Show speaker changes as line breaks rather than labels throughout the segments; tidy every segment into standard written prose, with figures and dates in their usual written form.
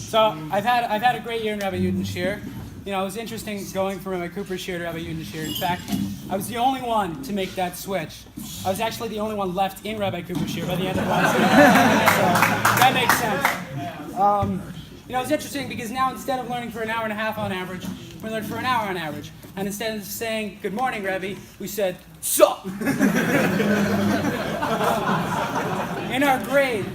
So I've had a great year in Rabbi Yudin Shir. You know, it was interesting going from Rabbi Cooper's Shir to Rabbi Yudin Shir. In fact, I was the only one to make that switch. I was actually the only one left in Rabbi Cooper's Shir by the end of last year. So that makes sense. You know, it's interesting because now instead of learning for an hour and a half on average, we learned for an hour on average. And instead of saying, "Good morning, Rebbe," we said, "Sup." In our grade,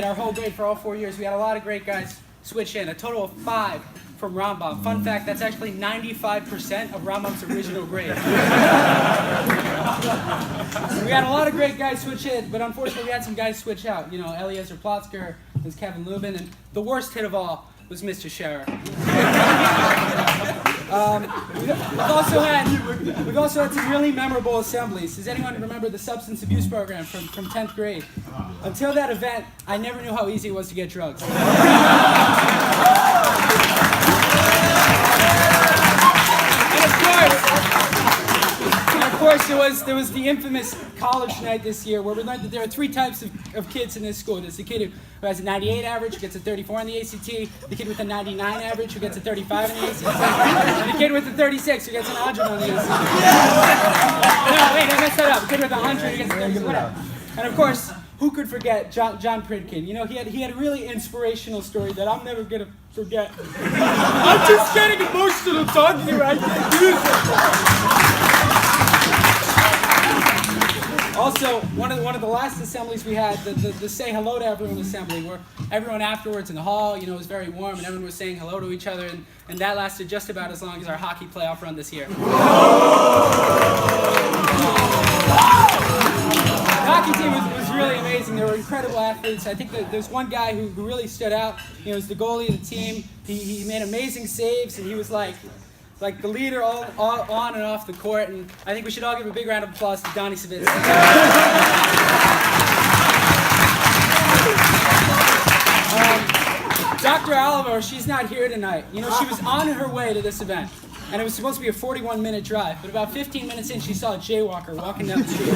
our whole grade for all 4 years, we had a lot of great guys switch in, a total of 5 from Rambam. Fun fact, that's actually 95% of Rambam's original grade. We had a lot of great guys switch in, but unfortunately we had some guys switch out. You know, Eliezer Plotzker, there's Kevin Lubin, and the worst hit of all was Mr. Scherer. We've also had some really memorable assemblies. Does anyone remember the substance abuse program from 10th grade? Until that event, I never knew how easy it was to get drugs. And of course, there was the infamous college night this year where we learned that there are 3 types of kids in this school. There's the kid who has a 98 average, who gets a 34 on the ACT, the kid with a 99 average, who gets a 35 on the ACT, and the kid with a 36 who gets an 100 on the ACT. No, wait, I messed that up. The kid with a 100 who gets a 30, whatever. And of course, who could forget John Pridkin? You know, he had a really inspirational story that I'm never going to forget. I'm just getting emotional talking to you. I can't do this. Also, one of the last assemblies we had, the Say Hello to Everyone assembly, where everyone afterwards in the hall, you know, was very warm and everyone was saying hello to each other, and that lasted just about as long as our hockey playoff run this year. The hockey team was really amazing. They were incredible athletes. I think that there's one guy who really stood out. You know, he was the goalie of the team. He made amazing saves, and he was like the leader all on and off the court. And I think we should all give a big round of applause to Donnie Savitsky. Dr. Oliver, she's not here tonight. You know, she was on her way to this event. And it was supposed to be a 41-minute drive, but about 15 minutes in, she saw a jaywalker walking down the street.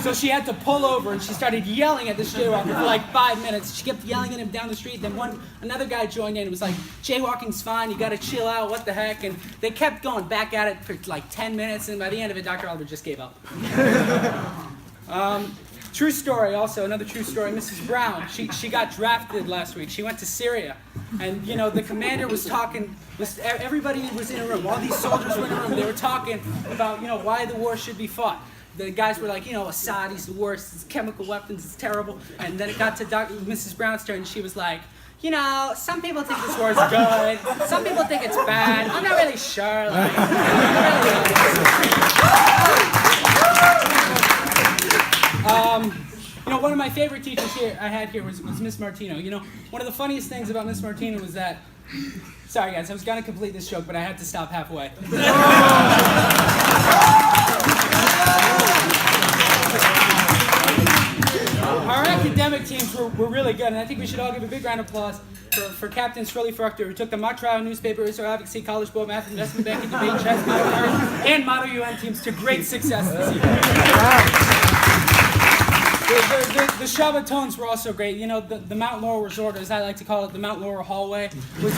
So she had to pull over, and she started yelling at this jaywalker for like 5 minutes. She kept yelling at him down the street. Then another guy joined in and was like, "Jaywalking's fine, you gotta chill out, what the heck?" And they kept going back at it for like 10 minutes, and by the end of it, Dr. Oliver just gave up. True story also, another true story, Mrs. Brown, she got drafted last week. She went to Syria. And, you know, the commander was talking, everybody was in a room, all these soldiers were in a room, they were talking about, you know, why the war should be fought. The guys were like, you know, Assad, he's the worst, it's chemical weapons, it's terrible. And then it got to Mrs. Brown's turn, and she was like, "You know, some people think this war is good, some people think it's bad, I'm not really sure." Like, you know, one of my favorite teachers I had here was Miss Martino. You know, one of the funniest things about Miss Martino was that, sorry guys, I was going to complete this joke, but I had to stop halfway. Our academic teams were really good, and I think we should all give a big round of applause for Captain Shirley Fruchter, who took the mock trial newspaper, Israel Advocacy, College Board, Math, Investment Banking, Debate, Chess, and Model UN teams to great success this year. The Shabbatones were also great. You know, the Mount Laurel Resort, as I like to call it, the Mount Laurel Hallway, was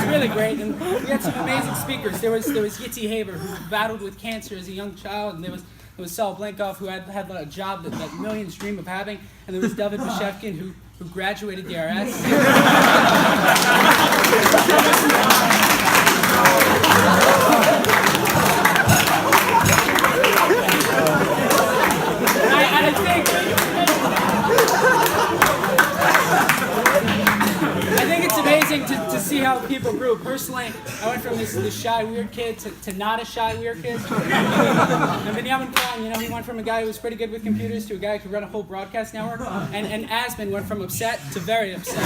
really great. And we had some amazing speakers. There was Yitzi Haber, who battled with cancer as a young child, and there was Sal Blankov, who had a job that millions dream of having, and there was David Bashevkin, who graduated DRS. I think it's amazing to see how people grew. Personally, I went from this shy, weird kid to not a shy, weird kid. And Benjamin Klein, you know, he went from a guy who was pretty good with computers to a guy who could run a whole broadcast network. And Asman went from upset to very upset.